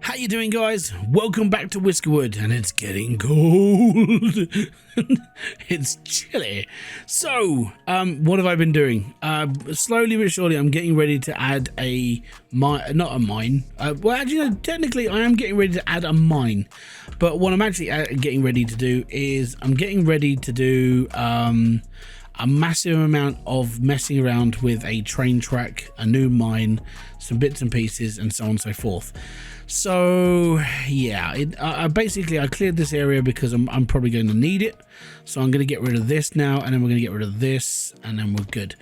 How you doing, guys? Welcome back to Whiskerwood, and it's getting cold. It's chilly. So, what have I been doing? Slowly but surely, I'm getting ready to add a mine, not a mine. Well, actually, no, technically, I am getting ready to add a mine. But what I'm actually getting ready to do is I'm getting ready to do a massive amount of messing around with a train track, a new mine, some bits and pieces, and so on and so forth. So yeah, basically I cleared this area because I'm probably going to need it. So I'm going to get rid of this now, and then we're going to get rid of this, and then we're good.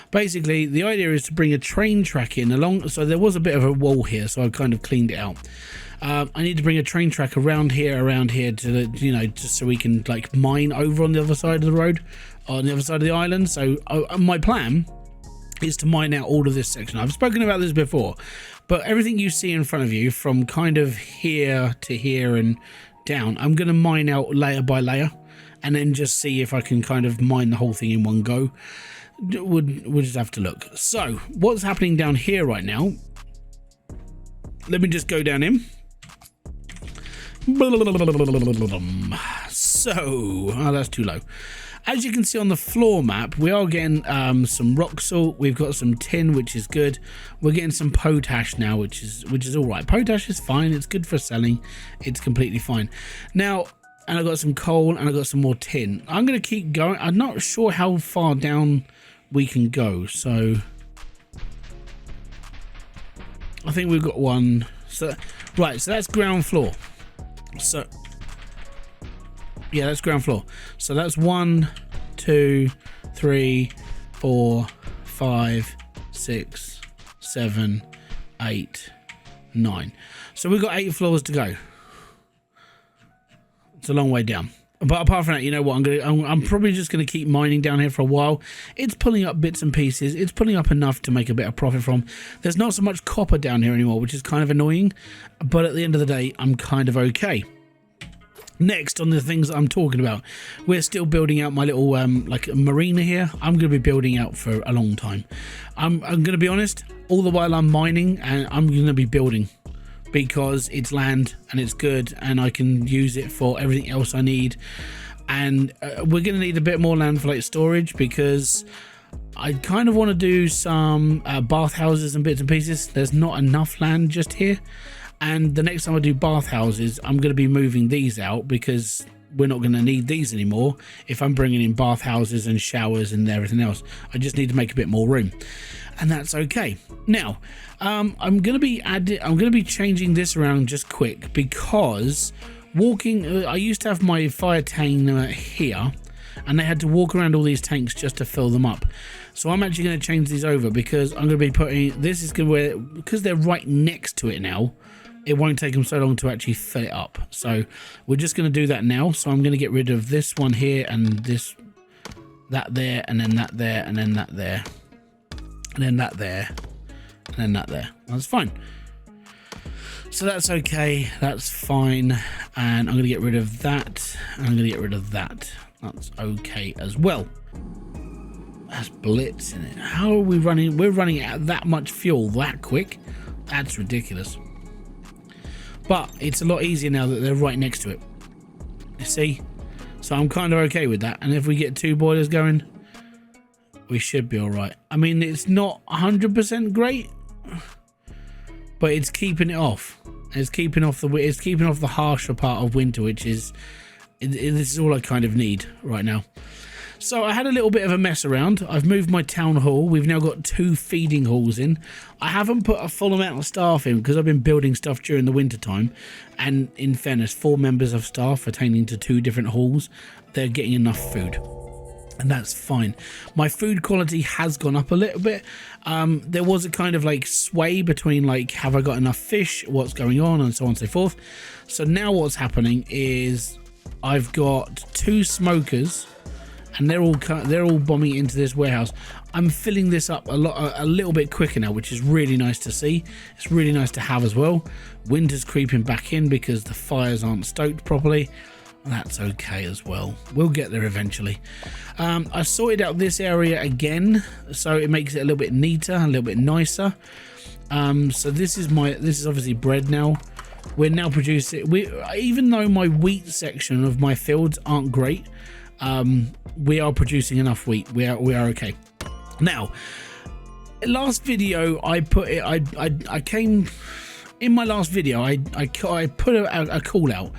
Basically, the idea is to bring a train track in along. So there was a bit of a wall here, so I kind of cleaned it out. I need to bring a train track around here to the, you know, just so we can like mine over on the other side of the road, on the other side of the island. So my plan is to mine out all of this section. I've spoken about this before, but everything you see in front of you from kind of here to here and down, I'm going to mine out layer by layer, and then just see if I can kind of mine the whole thing in one go. We'll just have to look. So what's happening down here right now, let me just go down in. So, oh, that's too low. As you can see on the floor map, we are getting some rock salt. We've got some tin, which is good. We're getting some potash now, which is all right. Potash is fine. It's good for selling. It's completely fine. Now, and I got some coal, and I got some more tin. I'm going to keep going. I'm not sure how far down we can go. So, I think we've got one. So, right. So that's ground floor. So. Yeah, that's ground floor. So that's 1, 2, 3, 4, 5, 6, 7, 8, 9. So we've got 8 floors to go. It's a long way down. But apart from that, you know what? I'm probably just gonna keep mining down here for a while. It's pulling up bits and pieces. It's pulling up enough to make a bit of profit from. There's not so much copper down here anymore, which is kind of annoying. But at the end of the day, I'm kind of okay. Next on the things that I'm talking about, we're still building out my little like marina here. I'm going to be building out for a long time. I'm going to be honest, all the while I'm mining, and I'm going to be building because it's land and it's good, and I can use it for everything else I need. And we're going to need a bit more land for like storage, because I kind of want to do some bathhouses and bits and pieces. There's not enough land just here. And the next time I do bathhouses, I'm going to be moving these out, because we're not going to need these anymore if I'm bringing in bathhouses and showers and everything else. I just need to make a bit more room, and that's okay. Now, I'm going to be changing this around just quick, because walking, I used to have my fire tank here, and they had to walk around all these tanks just to fill them up. So I'm actually going to change these over, because I'm going to be putting, this is going to, because they're right next to it now, it won't take them so long to actually fill it up. So we're just going to do that now. So I'm going to get rid of this one here, and this, that there, and then that there, and then that there, and then that there, and then that there. That's fine. So that's okay. That's fine. And I'm going to get rid of that. And I'm going to get rid of that. That's okay as well. That's blitz in it. How are we running? We're running out of that much fuel that quick. That's ridiculous. But it's a lot easier now that they're right next to it. You see? So I'm kind of okay with that. And if we get 2 boilers going, we should be all right. I mean, it's not 100% great, but it's keeping it off. It's keeping off the harsher part of winter, which is, this is all I kind of need right now. So I had a little bit of a mess around. I've moved my town hall. We've now got 2 feeding halls in. I haven't put a full amount of staff in, because I've been building stuff during the winter time. And in fairness, 4 members of staff pertaining to 2 different halls. They're getting enough food, and that's fine. My food quality has gone up a little bit. There was a kind of like sway between like, have I got enough fish, what's going on, and so on and so forth. So now what's happening is I've got 2 smokers, and they're all bombing into this warehouse. I'm filling this up a little bit quicker now, which is really nice to see. It's really nice to have as well. Winter's creeping back in because the fires aren't stoked properly. That's okay as well. We'll get there eventually. I sorted out this area again, so it makes it a little bit neater, a little bit nicer. So this is obviously bread now. we're now producing, even though my wheat section of my fields aren't great, we are producing enough wheat. We are okay. Now, last video I put it, I came in my last video, I put a call out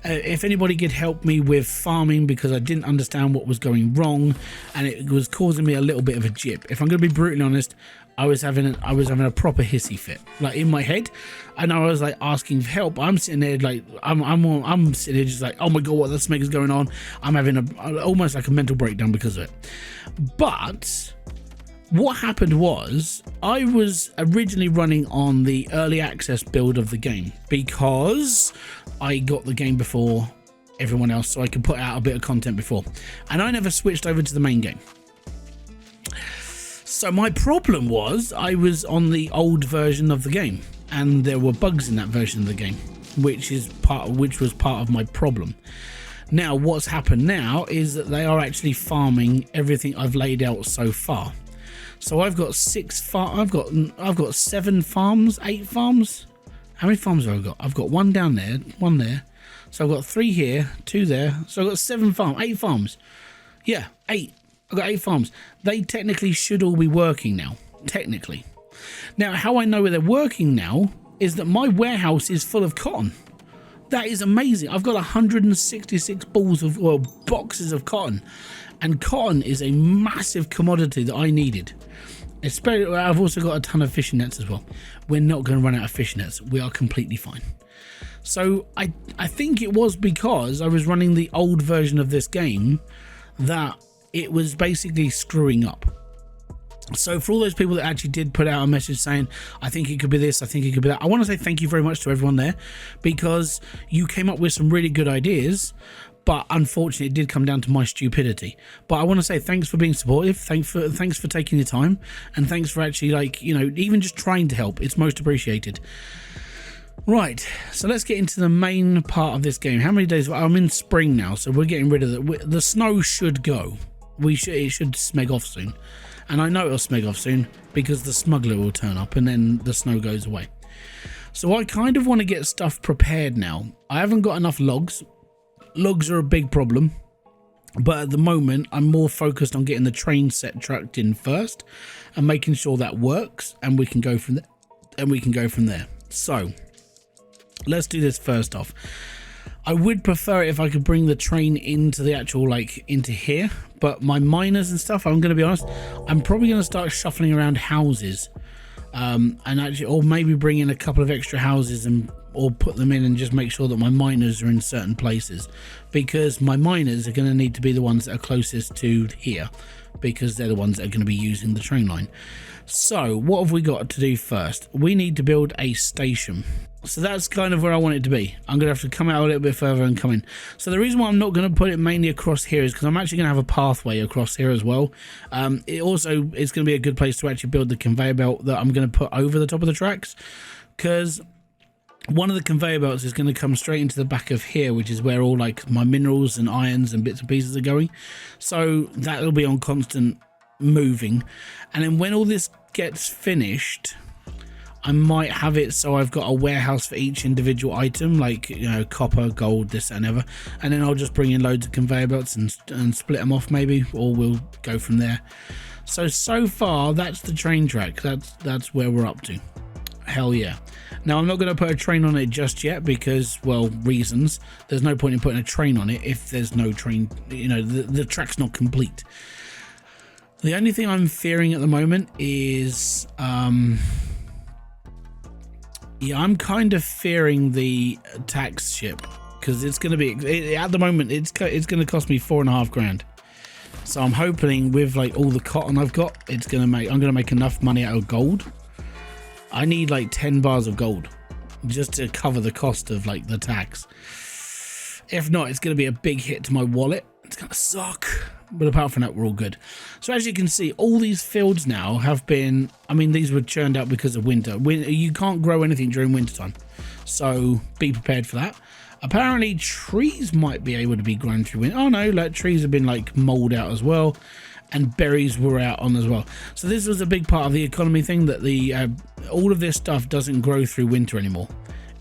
if anybody could help me with farming, because I didn't understand what was going wrong and it was causing me a little bit of a jip. If I'm going to be brutally honest, I was having a proper hissy fit, like in my head, and I was like asking for help. I'm sitting there like I'm sitting there just like, oh my god, what the smeg is going on? I'm having almost like a mental breakdown because of it. But what happened was, I was originally running on the early access build of the game because I got the game before everyone else, so I could put out a bit of content before, and I never switched over to the main game. So my problem was, I was on the old version of the game and there were bugs in that version of the game, which was part of my problem. Now what's happened now is that they are actually farming everything I've laid out so far. So I've got I've got 7 farms, 8 farms. How many farms have I got? I've got 1 down there, 1 there. So I've got 3 here, 2 there. So I've got 8 farms. Yeah, 8. I've got 8 farms. They technically should all be working now, technically. Now, how I know they're working now is that my warehouse is full of cotton. That is amazing. I've got 166 boxes of cotton, and cotton is a massive commodity that I needed. Especially, I've also got a ton of fishing nets as well. We're not going to run out of fishing nets. We are completely fine. So I think it was because I was running the old version of this game that it was basically screwing up. So for all those people that actually did put out a message saying, I think it could be this, I think it could be that, I want to say thank you very much to everyone there, because you came up with some really good ideas, but unfortunately it did come down to my stupidity. But I want to say thanks for being supportive, thanks for taking your time, and thanks for actually, like, you know, even just trying to help. It's most appreciated. Right, so let's get into the main part of this game. How many days? I'm in spring now, so we're getting rid of the snow should go. It should smeg off soon, and I know it'll smeg off soon because the smuggler will turn up and then the snow goes away. So I kind of want to get stuff prepared now. I haven't got enough logs. Logs are a big problem, but at the moment I'm more focused on getting the train set trucked in first and making sure that works, and we can go from there. So let's do this first off. I would prefer it if I could bring the train into the actual, like, into here, but my miners and stuff, I'm going to be honest, I'm probably going to start shuffling around houses, and actually, or maybe bring in a couple of extra houses or put them in and just make sure that my miners are in certain places, because my miners are going to need to be the ones that are closest to here, because they're the ones that are going to be using the train line. So what have we got to do first? We need to build a station. So that's kind of where I want it to be. I'm going to have to come out a little bit further and come in. So the reason why I'm not going to put it mainly across here is because I'm actually going to have a pathway across here as well. It also is going to be a good place to actually build the conveyor belt that I'm going to put over the top of the tracks, because one of the conveyor belts is going to come straight into the back of here, which is where all, like, my minerals and irons and bits and pieces are going. So that'll be on constant moving, and then when all this gets finished, I might have it so I've got a warehouse for each individual item, like, you know, copper, gold, this and ever, and then I'll just bring in loads of conveyor belts and split them off maybe, or we'll go from there. So far that's the train track. That's where we're up to. Hell yeah. Now I'm not going to put a train on it just yet because, well, reasons. There's no point in putting a train on it if there's no train, you know, the track's not complete. The only thing I'm fearing at the moment is yeah, I'm kind of fearing the tax ship, because it's going to be, at the moment, it's going to cost me $4.5 grand. So I'm hoping with, like, all the cotton I've got, I'm going to make enough money out of gold. I need like 10 bars of gold just to cover the cost of, like, the tax. If not, it's going to be a big hit to my wallet. It's going to suck. But apart from that, we're all good. So as you can see, all these fields now have been, I mean, these were churned out because of winter. You can't grow anything during winter time, so be prepared for that. Apparently trees might be able to be grown through winter. Oh no, like, trees have been, like, mold out as well, and berries were out on as well. So this was a big part of the economy thing, that the all of this stuff doesn't grow through winter anymore.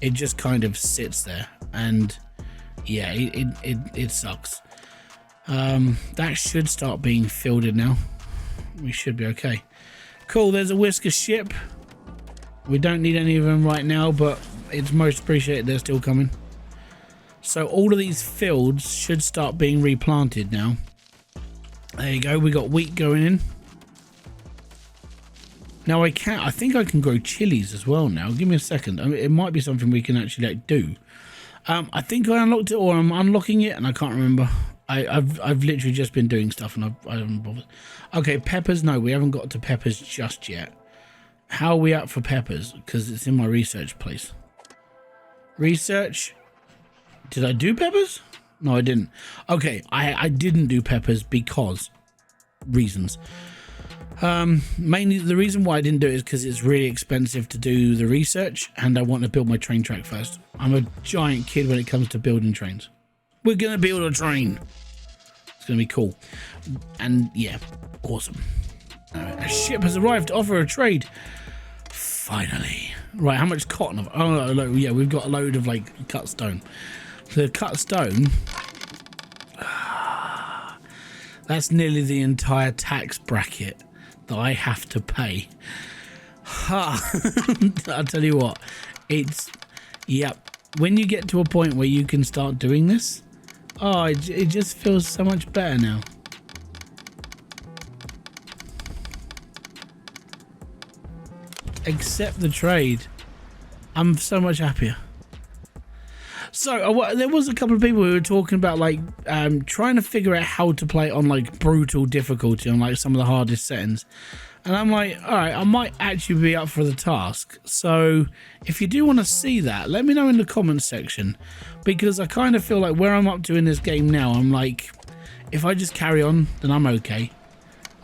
it just kind of sits there, and yeah, it sucks. That should start being filled in now. We should be okay. Cool, there's a Whisker ship. We don't need any of them right now, but it's most appreciated they're still coming. So all of these fields should start being replanted now. There you go, we got wheat going in. Now I think I can grow chilies as well now. Give me a second. I mean, it might be something we can actually like do. I think I unlocked it, or I'm unlocking it, and I can't remember. I've literally just been doing stuff, and I haven't bothered. Okay, peppers. No, we haven't got to peppers just yet. How are we up for peppers? Because it's in my research place. Research. Did I do peppers? No, I didn't. Okay, I didn't do peppers because reasons. Mainly the reason why I didn't do it is because it's really expensive to do the research, and I want to build my train track first. I'm a giant kid when it comes to building trains. We're gonna build a train. It's gonna be cool, and yeah, awesome. A ship has arrived to offer a trade. Finally. Right, how much cotton? Oh no, yeah, we've got a load of like cut stone. The cut stone. That's nearly the entire tax bracket that I have to pay. I'll tell you what, it's, yep, when you get to a point where you can start doing this, oh, it just feels so much better now. Accept the trade. I'm so much happier. So there was a couple of people who were talking about like trying to figure out how to play on like brutal difficulty on like some of the hardest settings, and I'm like, all right, I might actually be up for the task. So if you do want to see that, let me know in the comments section, because I kind of feel like where I'm up to in this game now, I'm like, if I just carry on, then I'm okay.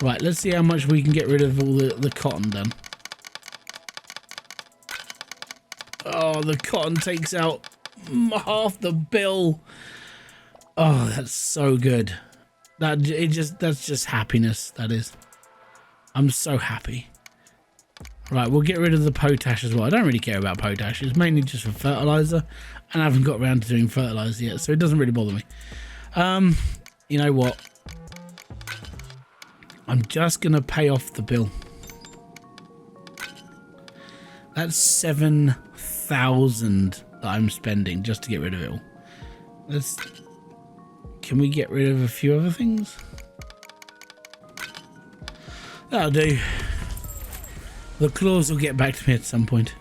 Right, let's see how much we can get rid of all the cotton done. Oh, the cotton takes out half the bill. Oh, that's so good. That's just happiness. That is. I'm so happy. Right, we'll get rid of the potash as well. I don't really care about potash. It's mainly just for fertilizer, and I haven't got around to doing fertilizer yet, so it doesn't really bother me. You know what? I'm just gonna pay off the bill. That's 7,000 that I'm spending just to get rid of it all. Can we get rid of a few other things? That'll do. The claws will get back to me at some point.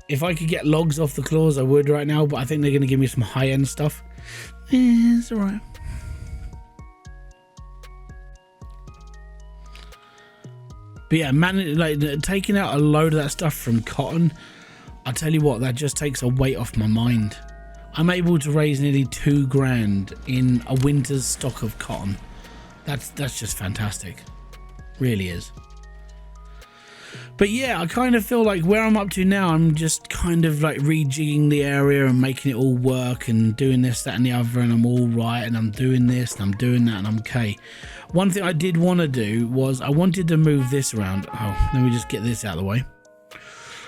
If I could get logs off the claws, I would right now, but I think they're going to give me some high-end stuff. It's alright. But yeah, taking out a load of that stuff from cotton, I tell you what, that just takes a weight off my mind. I'm able to raise nearly 2 grand in a winter's stock of cotton. That's just fantastic. Really is. But yeah, I kind of feel like where I'm up to now, I'm just kind of like rejigging the area and making it all work and doing this, that and the other, and I'm all right, and I'm doing this and I'm doing that and I'm okay. One thing I did want to do was I wanted to move this around. Oh, let me just get this out of the way.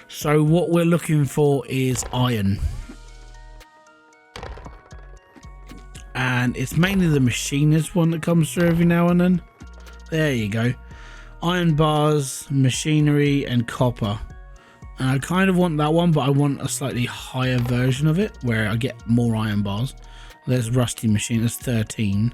So what we're looking for is iron. And it's mainly the machinist one that comes through every now and then. There you go. Iron bars, machinery, and copper. And I kind of want that one, but I want a slightly higher version of it where I get more iron bars. There's rusty machine, that's 13.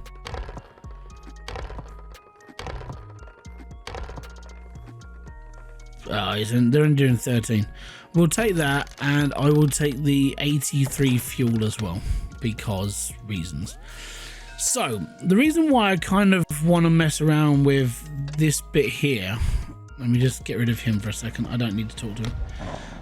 They're only doing 13. We'll take that, and I will take the 83 fuel as well, because reasons. So the reason why I kind of want to mess around with this bit here, let me just get rid of him for a second. I don't need to talk to him.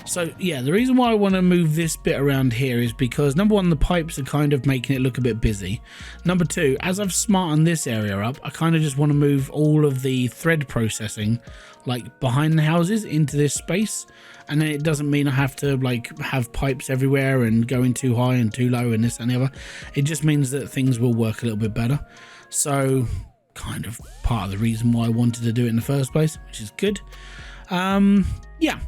So yeah, the reason why I want to move this bit around here is because number one, the pipes are kind of making it look a bit busy. Number two, as I've smartened this area up, I kind of just want to move all of the thread processing like behind the houses into this space, and then it doesn't mean I have to like have pipes everywhere and going too high and too low and this and the other. It just means that things will work a little bit better. So kind of part of the reason why I wanted to do it in the first place, which is good. Yeah.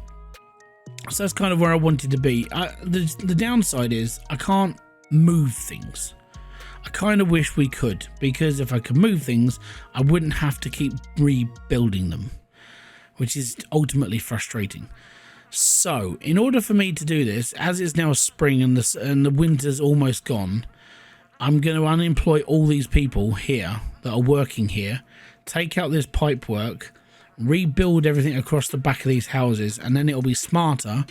So that's kind of where I wanted to be. The downside is I can't move things. I kind of wish we could, because if I could move things, I wouldn't have to keep rebuilding them, which is ultimately frustrating. So in order for me to do this, as it's now spring and the winter's almost gone, I'm going to unemploy all these people here that are working here, take out this pipe work, rebuild everything across the back of these houses, and then it'll be smarter,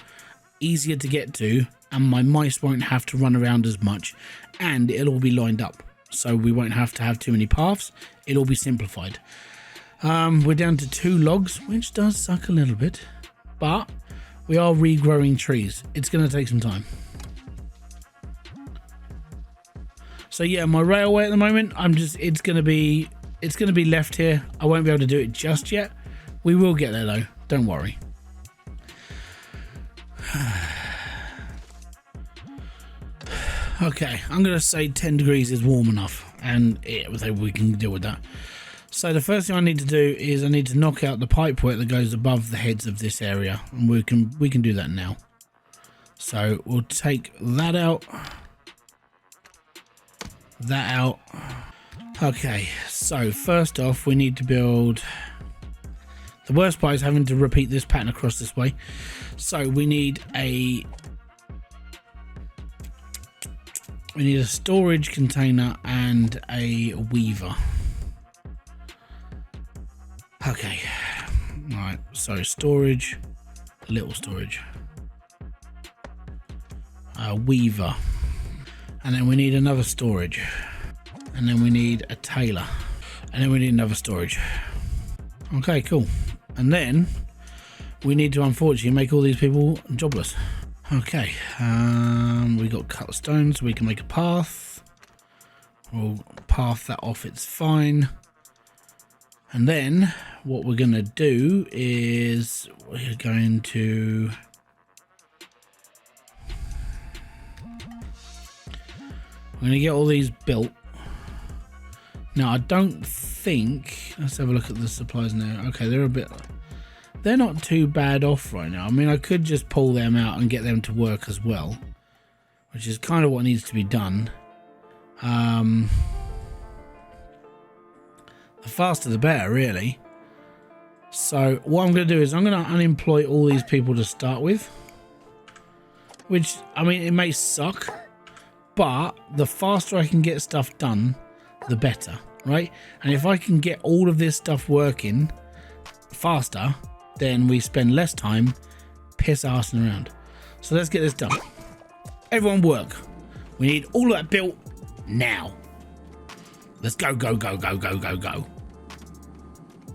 easier to get to, and my mice won't have to run around as much, and it'll all be lined up, so we won't have to have too many paths. It'll be simplified. We're down to 2 logs, which does suck a little bit, but we are regrowing trees. It's going to take some time. So yeah, my railway at the moment, it's going to be left here. I won't be able to do it just yet. We will get there though, don't worry. Okay, I'm going to say 10 degrees is warm enough, and we can deal with that. So the first thing I need to do is I need to knock out the pipework that goes above the heads of this area, and we can do that now. So we'll take that out. That out. Okay, so first off we need to build. The worst part is having to repeat this pattern across this way. So we need a storage container and a weaver. Okay, all right, so storage, little storage, weaver, and then we need another storage, and then we need a tailor, and then we need another storage. Okay, cool. And then we need to unfortunately make all these people jobless. Okay, we got cut stones, so we can make a path. We'll path that off, it's fine. And then what we're going to do is we're going to get all these built. Now I don't think, let's have a look at the supplies now. Okay, they're not too bad off right now. I mean, I could just pull them out and get them to work as well, which is kind of what needs to be done. The faster the better, really. So what I'm going to do is I'm going to unemploy all these people to start with, which, I mean, it may suck, but the faster I can get stuff done, the better, right? And if I can get all of this stuff working faster, then we spend less time piss-arsing around. So let's get this done. Everyone work. We need all of that built now. Let's go, go, go, go, go, go, go.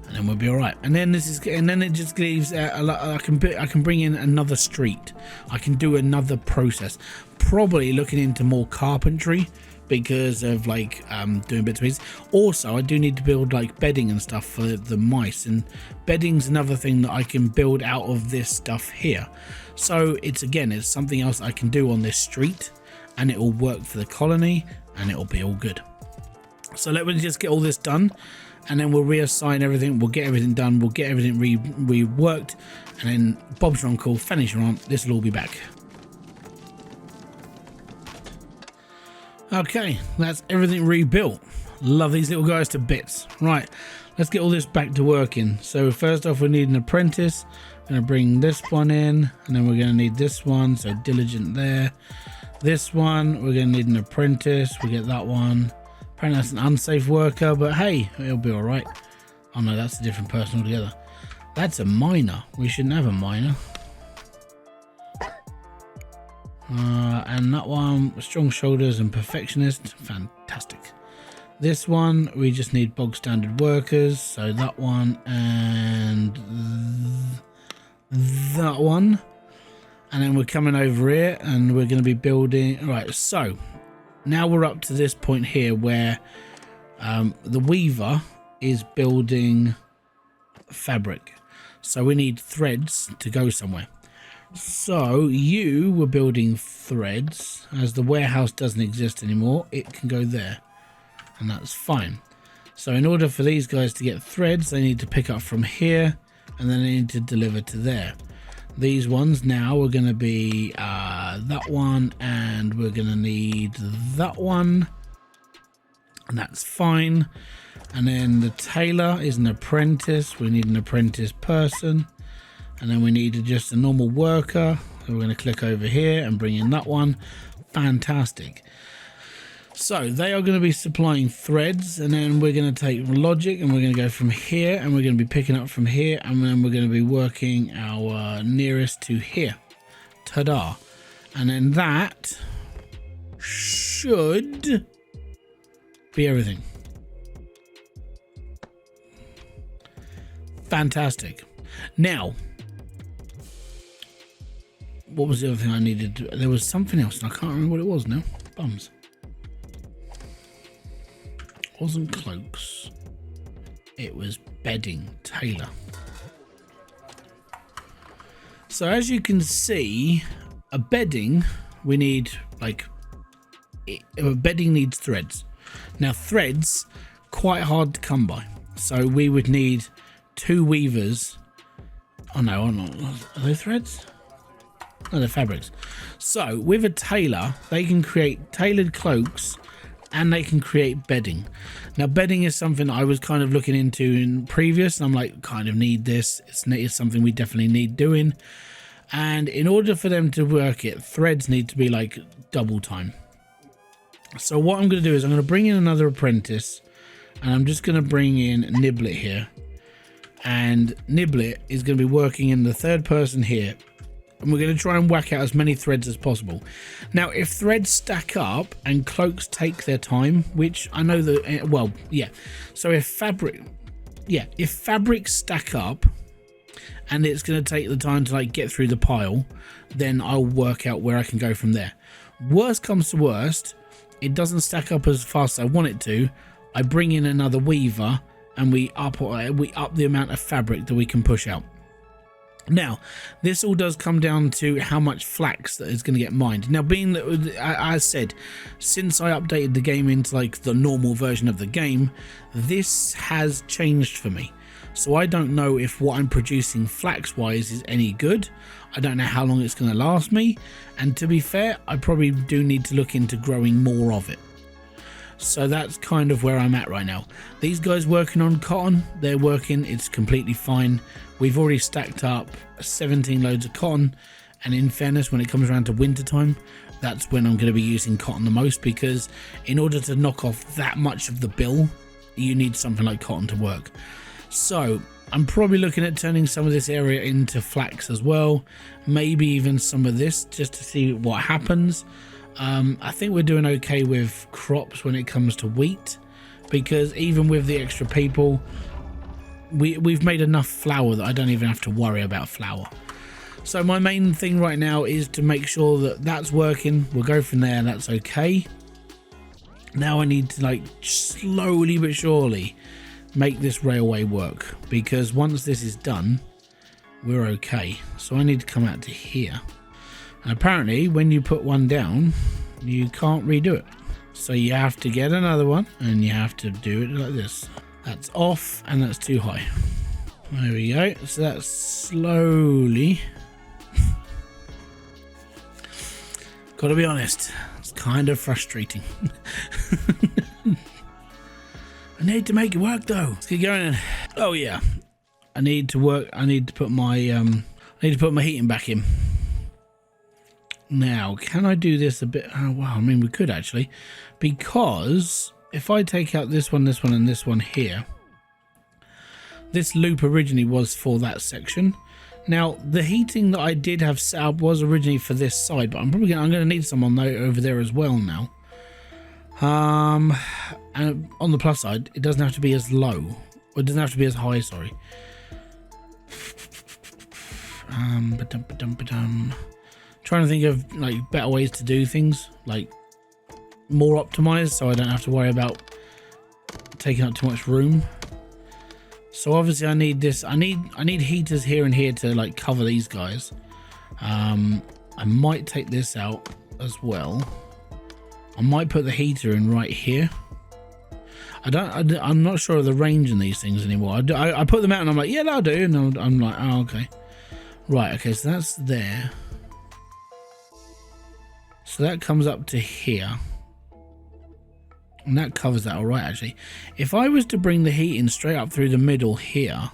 And then we'll be all right. And then it just leaves I can bring in another street. I can do another process. Probably looking into more carpentry because of like doing bits and pieces. Also, I do need to build like bedding and stuff for the mice, and bedding's another thing that I can build out of this stuff here. So it's something else I can do on this street, and it will work for the colony, and it'll be all good. So let me just get all this done, and then we'll reassign everything. We'll get everything done. We'll get everything reworked, and then Bob's your uncle, Fanny's your aunt. This will all be back. Okay, that's everything rebuilt. Love these little guys to bits. Right, let's get all this back to working. So first off, we need an apprentice. I'm going to bring this one in, and then we're going to need this one. So diligent there. This one, we're going to need an apprentice. We get that one. Apparently that's an unsafe worker, but hey, it'll be all right. Oh no, that's a different person altogether. That's a miner. We shouldn't have a miner. And that one, strong shoulders and perfectionist, fantastic. This one, we just need bog standard workers, so that one and that one. And then we're coming over here and we're going to be building. All right, so now we're up to this point here where the weaver is building fabric. So we need threads to go somewhere. So you were building threads. As the warehouse doesn't exist anymore, it can go there, and that's fine. So in order for these guys to get threads, they need to pick up from here, and then they need to deliver to there. These ones now are going to be that one, and we're going to need that one, and that's fine. And then the tailor is an apprentice. We need an apprentice person, and then we need just a normal worker. So we're going to click over here and bring in that one. Fantastic. So they are going to be supplying threads, and then we're going to take logic and we're going to go from here, and we're going to be picking up from here, and then we're going to be working our nearest to here. Ta-da. And then that should be everything. Fantastic. Now, what was the other thing I needed to do? There was something else, and I can't remember what it was now. Bums. Wasn't cloaks, it was bedding. Tailor. So as you can see, a bedding, we need bedding needs threads. Now threads, quite hard to come by, so we would need 2 weavers. Oh no, are they threads? No, they're fabrics. So with a tailor, they can create tailored cloaks, and they can create bedding. Now bedding is something I was kind of looking into in previous, and I'm like, kind of need this. It's something we definitely need doing, and in order for them to work it, threads need to be like double time. So what I'm going to do is I'm going to bring in another apprentice, and I'm just going to bring in Niblet here, and Niblet is going to be working in the third person here, and we're going to try and whack out as many threads as possible. Now, if threads stack up and cloaks take their time, which I know that, well, yeah. So if fabrics stack up and it's going to take the time to like get through the pile, then I'll work out where I can go from there. Worst comes to worst, it doesn't stack up as fast as I want it to. I bring in another weaver, and we up the amount of fabric that we can push out. Now, this all does come down to how much flax that is going to get mined. Now, being that, as I said, since I updated the game into like the normal version of the game, this has changed for me. So I don't know if what I'm producing flax-wise is any good. I don't know how long it's going to last me. And to be fair, I probably do need to look into growing more of it. So that's kind of where I'm at right now. These guys working on cotton, they're working, it's completely fine. We've already stacked up 17 loads of cotton, and in fairness, when it comes around to winter time, that's when I'm going to be using cotton the most, because in order to knock off that much of the bill, you need something like cotton to work. So I'm probably looking at turning some of this area into flax as well, maybe even some of this, just to see what happens. I think we're doing okay with crops when it comes to wheat, because even with the extra people, we've made enough flour that I don't even have to worry about flour. So my main thing right now is to make sure that that's working. We'll go from there, and that's okay. Now I need to like slowly but surely make this railway work, because once this is done, we're okay. So I need to come out to here. And apparently when you put one down, you can't redo it. So you have to get another one, and you have to do it like this. That's off, and that's too high. There we go. So that's slowly. Gotta be honest, it's kind of frustrating. I need to make it work though. Let's get going. Oh yeah, I need to work. I need to put my heating back in. Now, can I do this a bit? Oh, wow, I mean, we could actually, because if I take out this one, and this one here, this loop originally was for that section. Now, the heating that I did have set up was originally for this side, but I'm going to need some on over there as well now. And on the plus side, it doesn't have to be as low, or it doesn't have to be as high. Sorry. Trying to think of like better ways to do things, like more optimized, so I don't have to worry about taking up too much room. So obviously I need this. I need heaters here and here to like cover these guys. I might take this out as well. I might put the heater in right here. I'm not sure of the range in these things anymore. I put them out and I'm like, yeah, that'll do, and I'm like, oh, okay. Right, okay, so that's there. So that comes up to here. And that covers that all right, actually. If I was to bring the heat in straight up through the middle here,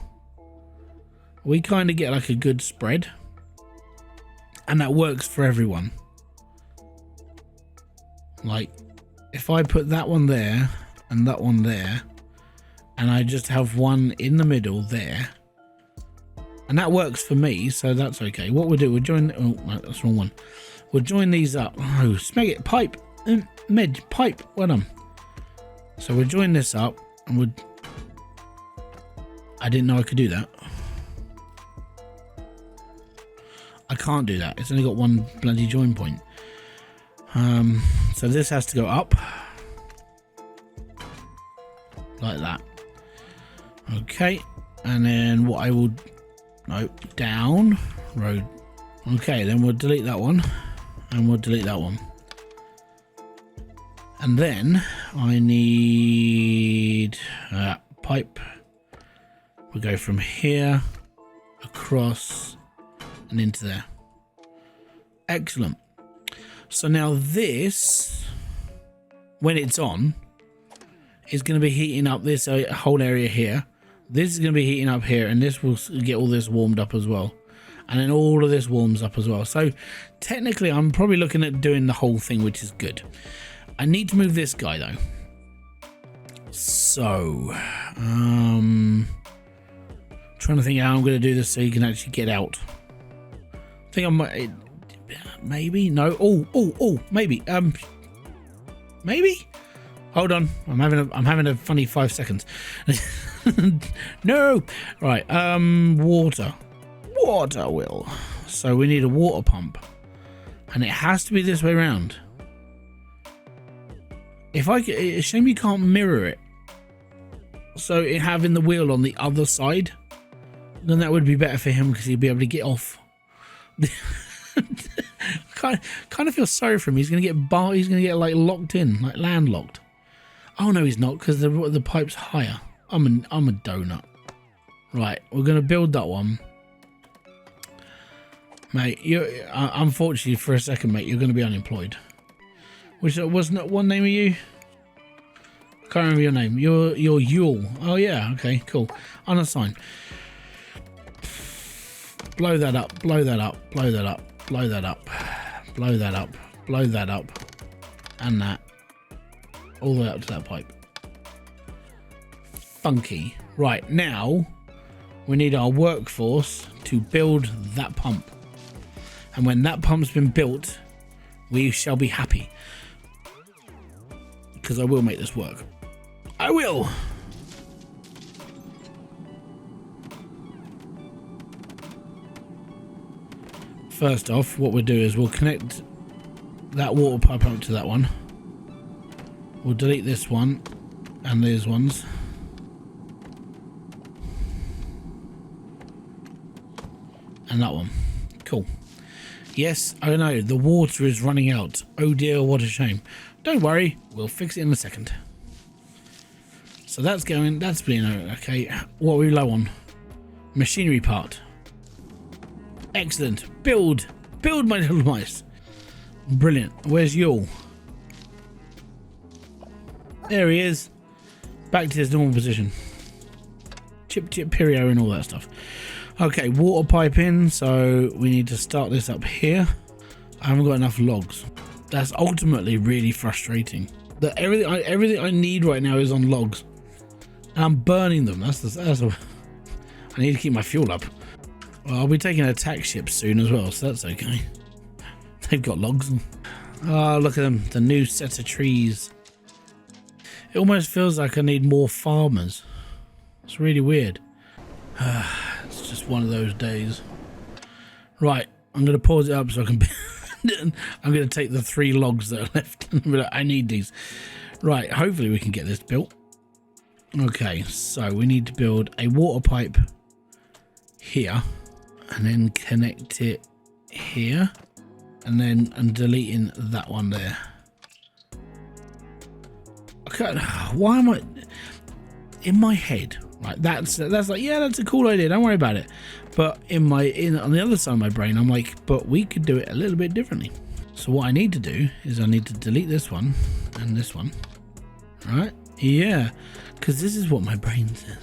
we kind of get like a good spread. And that works for everyone. Like, if I put that one there and that one there, and I just have one in the middle there, and that works for me, so that's okay. What we'll do, we'll join, oh no, that's the wrong one. We'll join these up. Oh, smeg it, pipe, pipe, well done. So we'll join this up, and we'll, I didn't know I could do that. I can't do that, it's only got one bloody join point. So this has to go up like that. Okay, and then what I will, no, down road. Okay, then we'll delete that one and we'll delete that one, and then I need pipe. We'll go from here across and into there. Excellent. So now this, when it's on, is going to be heating up this whole area here. This is going to be heating up here, and this will get all this warmed up as well. And then all of this warms up as well. So technically I'm probably looking at doing the whole thing, which is good. I need to move this guy though. So, trying to think how I'm going to do this so you can actually get out. I think I might... Maybe no. Oh, maybe. Maybe. Hold on. I'm having a funny 5 seconds. No. Right. Water. Water will. So we need a water pump, and it has to be this way around. If I, it's a shame you can't mirror it. So it having the wheel on the other side, then that would be better for him because he'd be able to get off. kind of feel sorry for him. He's gonna get like locked in, like landlocked. Oh no, he's not, because the pipe's higher. I'm a donut. Right, we're gonna build that one, mate. You unfortunately for a second, mate, you're gonna be unemployed. Which wasn't one name of you? I can't remember your name. You're Yule. Oh yeah, okay, cool. Unassigned. Blow that up. Blow that up. Blow that up. Blow that up, blow that up, blow that up, and that, all the way up to that pipe. Funky. Right, now we need our workforce to build that pump, and when that pump's been built, we shall be happy, because I will make this work. I will. First off, what we'll do is we'll connect that water pipe up to that one. We'll delete this one and these ones. And that one. Cool. Yes, I know, the water is running out. Oh dear, what a shame. Don't worry, we'll fix it in a second. So that's going, that's been okay. What are we low on? Machinery part. Excellent. Build my little mice. Brilliant. Where's Yule? There he is. Back to his normal position. Chip Pirio and all that stuff. Okay, water pipe in, so we need to start this up here. I haven't got enough logs. That's ultimately really frustrating. That everything I need right now is on logs, and I'm burning them. That's I need to keep my fuel up. Well, I'll be taking attack ships soon as well, so that's okay. They've got logs. Oh, look at them, the new set of trees. It almost feels like I need more farmers. It's really weird. It's just one of those days. Right, I'm going to pause it up so I can... I'm going to take the 3 logs that are left. I need these. Right, hopefully we can get this built. Okay, so we need to build a water pipe here. And then connect it here, and then I'm deleting that one there. Okay, why am I in my head? Right, that's like, yeah, that's a cool idea, don't worry about it. But on the other side of my brain, I'm like, but we could do it a little bit differently. So what I need to do is I need to delete this one and this one. Right? Yeah, because this is what my brain says.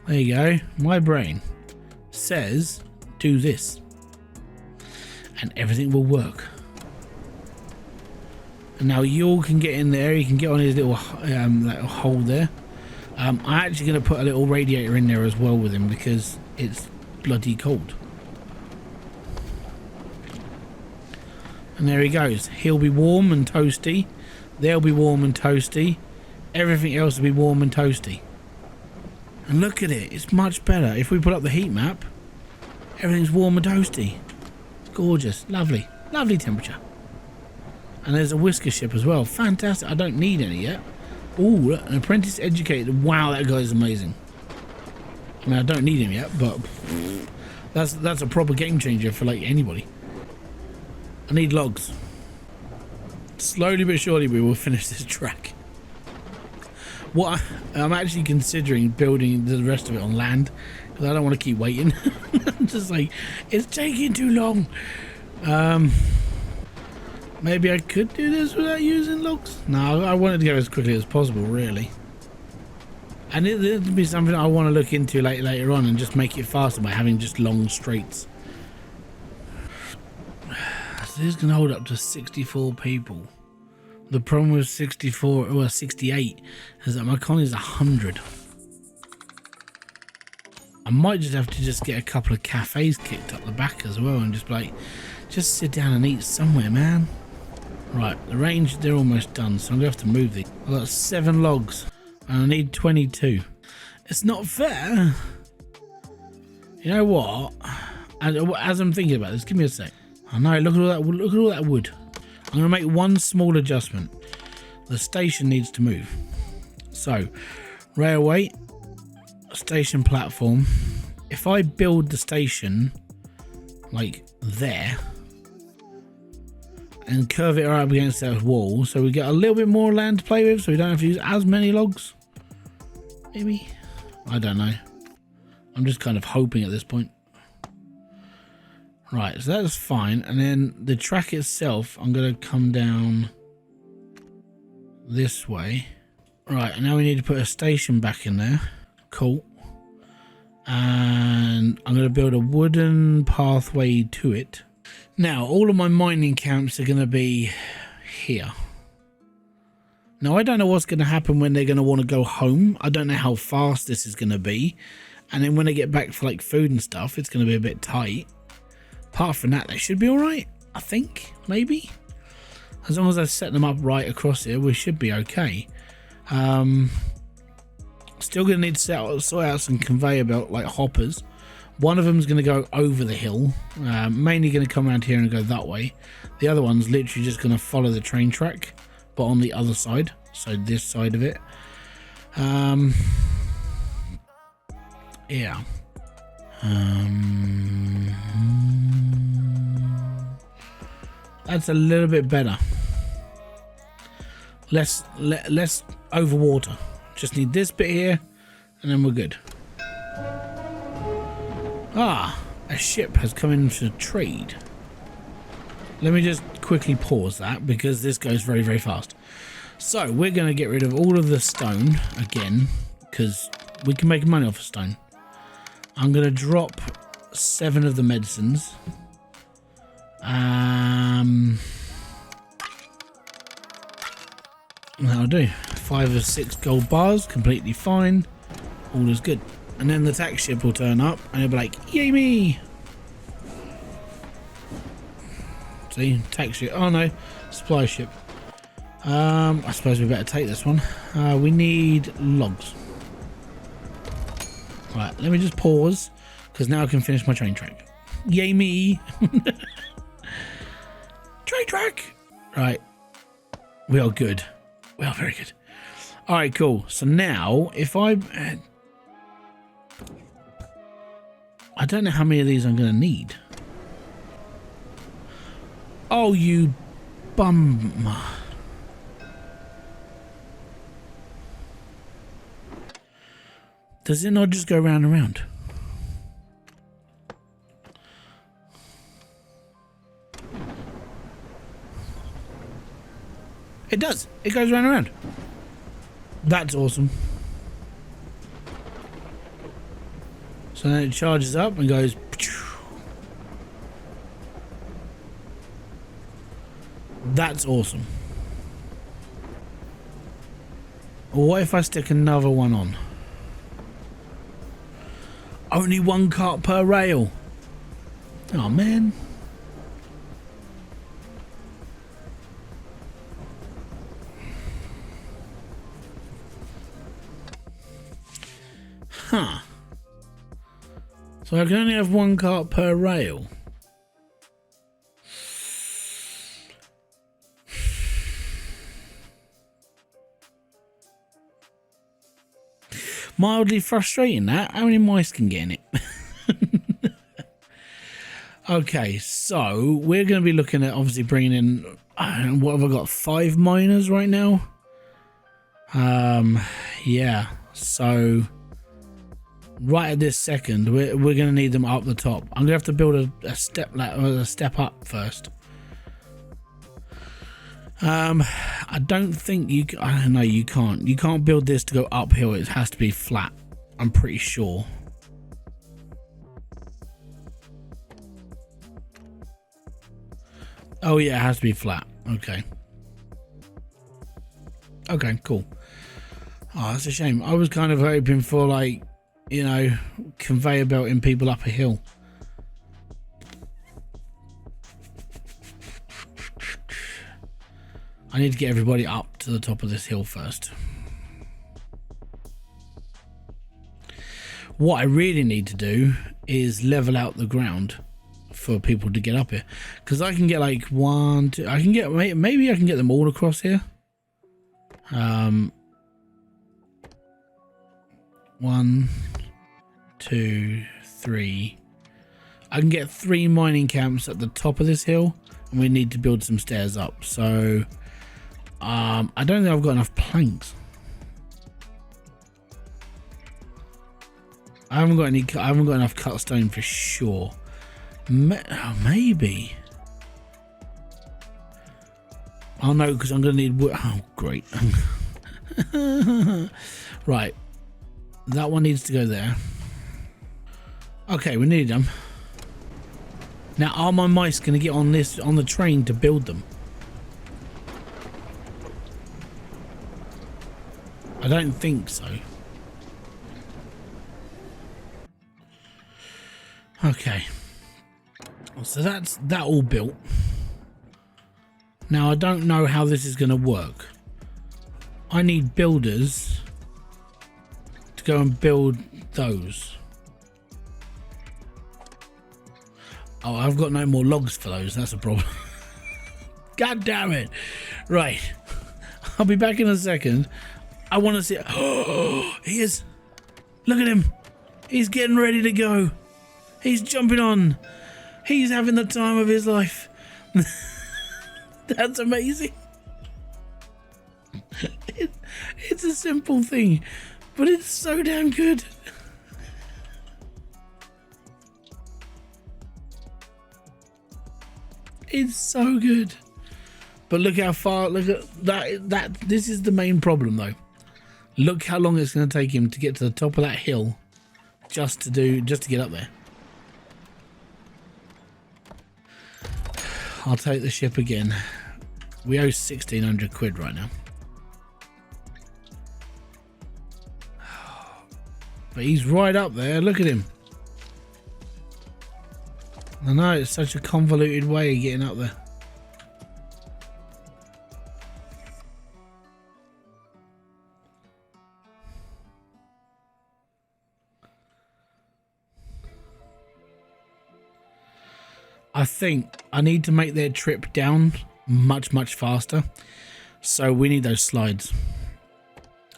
There you go. My brain says do this and everything will work. And now you all can get in there. You can get on his little hole there. I'm actually going to put a little radiator in there as well with him because it's bloody cold. And there he goes. He'll be warm and toasty. They'll be warm and toasty. Everything else will be warm and toasty. And look at it. It's much better. If we put up the heat map, everything's warm and toasty. It's gorgeous. Lovely. Lovely temperature. And there's a whisker ship as well. Fantastic. I don't need any yet. Ooh, an apprentice educated. Wow, that guy's amazing. I mean, I don't need him yet, but that's a proper game changer for like anybody. I need logs. Slowly but surely we will finish this track. What I'm actually considering building the rest of it on land because I don't want to keep waiting. I'm just like, it's taking too long. Maybe I could do this without using logs. No, I wanted to go as quickly as possible, really. And it'd be something I want to look into later on and just make it faster by having just long straights. So this can hold up to 64 people. The problem with 64 or 68 is that my con is 100. I might just have to just get a couple of cafes kicked up the back as well and just like, just sit down and eat somewhere, man. Right, the range, they're almost done, so I'm going to have to move these. I've got 7 logs, and I need 22. It's not fair. You know what? As I'm thinking about this, give me a sec. I know, look at all that wood. I'm going to make one small adjustment. The station needs to move. So, railway, station platform. If I build the station, like there, and curve it right up against that wall so we get a little bit more land to play with so we don't have to use as many logs. Maybe? I don't know. I'm just kind of hoping at this point. Right, so that's fine. And then the track itself, I'm going to come down this way. Right, and now we need to put a station back in there. Cool. And I'm going to build a wooden pathway to it. Now, all of my mining camps are going to be here. Now, I don't know what's going to happen when they're going to want to go home. I don't know how fast this is going to be. And then when they get back for like food and stuff, it's going to be a bit tight. Apart from that, they should be all right, I think, maybe. As long as I set them up right across here, we should be okay. Still going to need to sort out some conveyor belt like hoppers. One of them is going to go over the hill, mainly going to come around here and go that way. The other one's literally just going to follow the train track, but on the other side, so this side of it. Yeah. That's a little bit better. Less over water. Just need this bit here, and then we're good. Ah, a ship has come in to trade. Let me just quickly pause that because this goes very, very fast. So we're going to get rid of all of the stone again because we can make money off of stone. I'm going to drop 7 of the medicines. That'll do. 5 or 6 gold bars, completely fine. All is good. And then the tax ship will turn up and it'll be like, yay me! See, tax ship. Oh no, supply ship. I suppose we better take this one. We need logs. Right, let me just pause because now I can finish my train track. Yay me! Train track! Right, we are good. We are very good. Alright, cool. So now, if I don't know how many of these I'm going to need. Oh, you bum. Does it not just go round and round? It does. It goes round and round. That's awesome. So then it charges up and goes. That's awesome. What if I stick another one on? Only one cart per rail. Oh man. Huh. So I can only have one cart per rail. Mildly frustrating that. How many mice can get in it? Okay, so we're going to be looking at obviously bringing in, what have I got, 5 miners right now? Yeah, so right at this second, we're going to need them up the top. I'm going to have to build a step up first. I don't think you, I don't know, you can't build this to go uphill. It has to be flat, I'm pretty sure. Oh yeah, it has to be flat. Okay. Okay, cool. Oh, that's a shame. I was kind of hoping for, like, you know, conveyor belting people up a hill. I need to get everybody up to the top of this hill first. What I really need to do is level out the ground for people to get up here, because I can get like 1, 2, I can get, maybe I can get them all across here. 1, 2, 3. I can get 3 mining camps at the top of this hill, and we need to build some stairs up. So I don't think I've got enough planks. I haven't got enough cut stone for sure. Maybe. Oh no, because I'm gonna need wood. Oh great. Right, that one needs to go there. Okay, we need them. Now, are my mice gonna get on the train to build them? I don't think so. Okay. So that's that all built. Now I don't know how this is going to work. I need builders to go and build those. Oh, I've got no more logs for those. That's a problem. God damn it. Right. I'll be back in a second. I want to see. Oh, he is. Look at him. He's getting ready to go. He's jumping on. He's having the time of his life. That's amazing. It's a simple thing, but it's so damn good. It's so good. But look how far, look at that. This is the main problem though. Look how long it's going to take him to get to the top of that hill just to get up there. I'll take the ship again. We owe 1,600 quid right now. But he's right up there. Look at him. I know, it's such a convoluted way of getting up there. I think I need to make their trip down much faster, so we need those slides,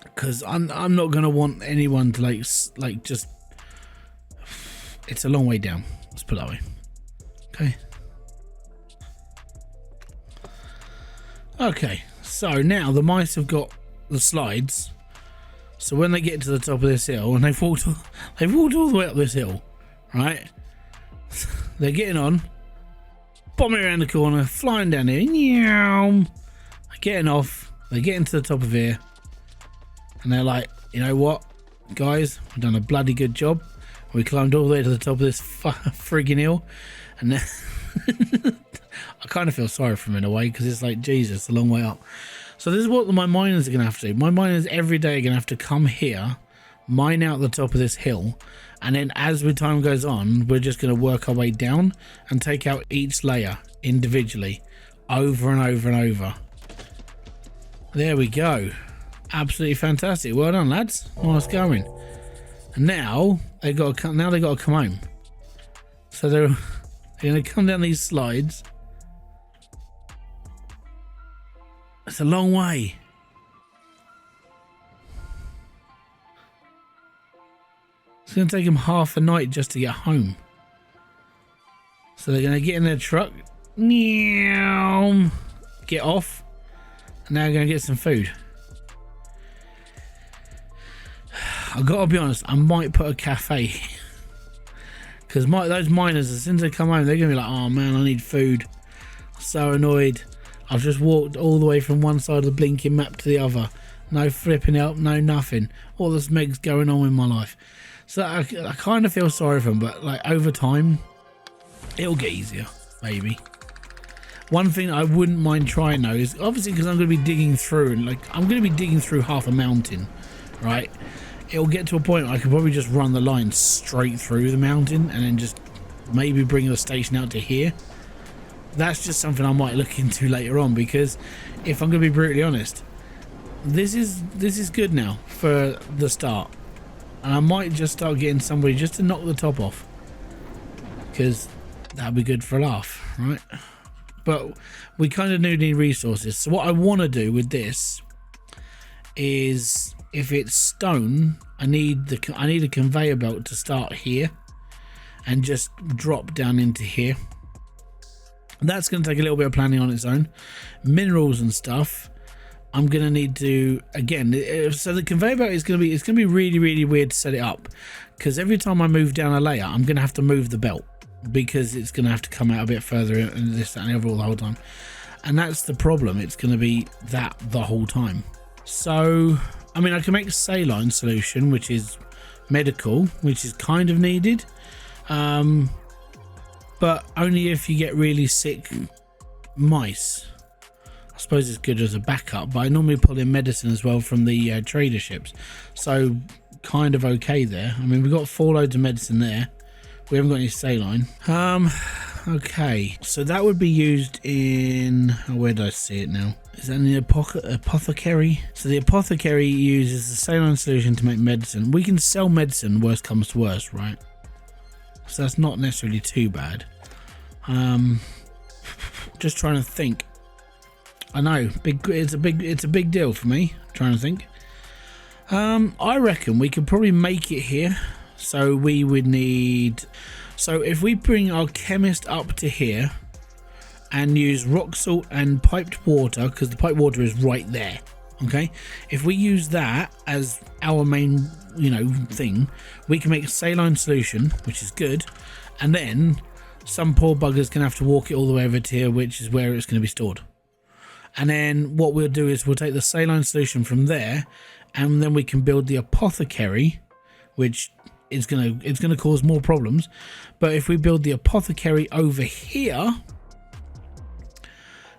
because I'm not gonna want anyone to like just. It's a long way down. Let's put it that way. Okay. Okay. So now the mice have got the slides. So when they get to the top of this hill, and they've walked all the way up this hill, right? They're getting on, bombing around the corner, flying down here, getting off. They're getting to the top of here, and they're like, you know what, guys, we've done a bloody good job. We climbed all the way to the top of this frigging hill, and then I kind of feel sorry for them in a way, because it's like, Jesus, a long way up. So this is what my miners are going to have to do. My miners every day are going to have to come here, mine out the top of this hill, and then as the time goes on, we're just going to work our way down and take out each layer individually, over and over and over. There we go. Absolutely fantastic. Well done, lads. Nice going. And now they've got to come home. So they're going to come down these slides. It's a long way. It's going to take them half a night just to get home. So they're going to get in their truck, get off, and now they're going to get some food. I've got to be honest, I might put a cafe. Because those miners, as soon as they come home, they're going to be like, oh man, I need food. I'm so annoyed. I've just walked all the way from one side of the blinking map to the other. No flipping help, no nothing. All this meg's going on in my life. So I kind of feel sorry for them, but like over time, it'll get easier, maybe. One thing I wouldn't mind trying though is, obviously because I'm going to be digging through, and like I'm going to be digging through half a mountain, right? It'll get to a point where I could probably just run the line straight through the mountain and then just maybe bring the station out to here. That's just something I might look into later on, because if I'm going to be brutally honest, this is good now for the start, and I might just start getting somebody just to knock the top off, because that'd be good for a laugh, right? But we kind of need resources. So what I want to do with this is, if it's stone, I need a conveyor belt to start here and just drop down into here. That's going to take a little bit of planning on its own. Minerals and stuff, I'm going to need to, again, so the conveyor belt is going to be really, really weird to set it up, because every time I move down a layer, I'm going to have to move the belt, because it's going to have to come out a bit further and this, that, and the other all the whole time. And that's the problem. It's going to be that the whole time. So, I mean, I can make a saline solution, which is medical, which is kind of needed. But only if you get really sick mice. I suppose it's good as a backup, but I normally pull in medicine as well from the trader ships. So kind of okay there. I mean, we've got 4 loads of medicine there. We haven't got any saline. Okay, so that would be used in, where did I see it now? Is that in the apothecary? So the apothecary uses the saline solution to make medicine. We can sell medicine, worst comes to worst, right? So that's not necessarily too bad. Just trying to think. I know, it's a big deal for me. Trying to think. I reckon we could probably make it here. So we would need, so if we bring our chemist up to here and use rock salt and piped water, because the piped water is right there. Okay, if we use that as our main, thing, we can make a saline solution, which is good, and then some poor bugger's gonna have to walk it all the way over to here, which is where it's going to be stored. And then what we'll do is we'll take the saline solution from there, and then we can build the apothecary, which is gonna cause more problems. But if we build the apothecary over here,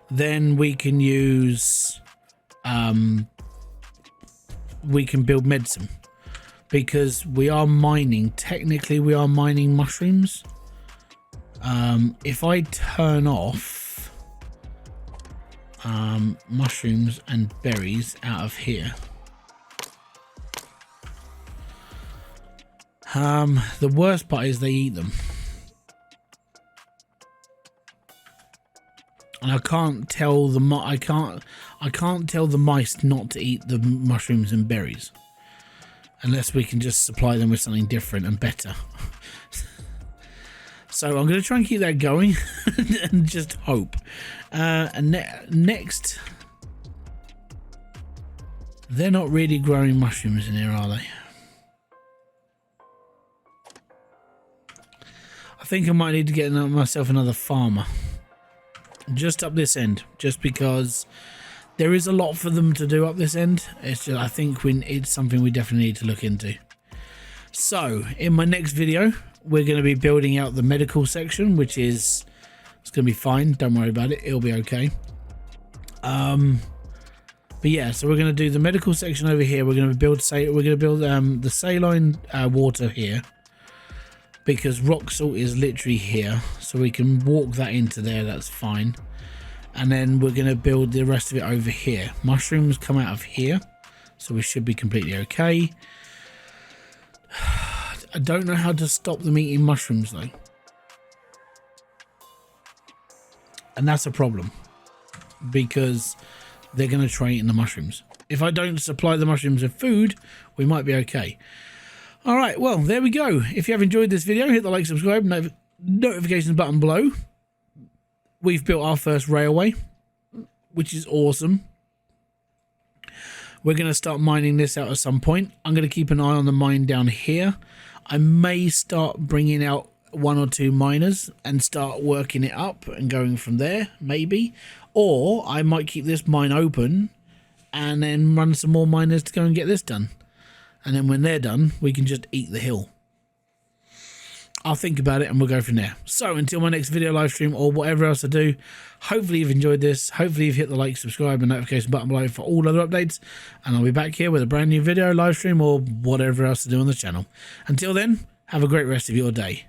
then we can use we can build medicine, because we are mining, technically we are mining mushrooms. If I turn off mushrooms and berries out of here, the worst part is they eat them, and I can't tell the mice not to eat the mushrooms and berries, unless we can just supply them with something different and better. So I'm going to try and keep that going and just hope. And next They're not really growing mushrooms in here, are they? I think I might need to get myself another farmer. Just up this end. Just because there is a lot for them to do up this end. It's just, I think it's something we definitely need to look into. So, in my next video, we're going to be building out the medical section, which is... It's going to be fine. Don't worry about it. It'll be okay. But yeah, so we're going to do the medical section over here. We're going to build the saline water here, because rock salt is literally here, so we can walk that into there. That's fine. And then we're going to build the rest of it over here. Mushrooms come out of here, so we should be completely okay. I don't know how to stop them eating mushrooms though, and that's a problem, because they're going to try eating the mushrooms. If I don't supply the mushrooms with food, we might be okay. All right, well, there we go. If you have enjoyed this video, hit the like, subscribe, notifications button below. We've built our first railway, which is awesome. We're going to start mining this out at some point. I'm going to keep an eye on the mine down here. I may start bringing out 1 or 2 miners and start working it up and going from there, maybe. Or I might keep this mine open and then run some more miners to go and get this done. And then when they're done, we can just eat the hill. I'll think about it and we'll go from there. So until my next video live stream or whatever else I do, hopefully you've enjoyed this. Hopefully you've hit the like, subscribe and notification button below for all other updates. And I'll be back here with a brand new video live stream or whatever else to do on the channel. Until then, have a great rest of your day.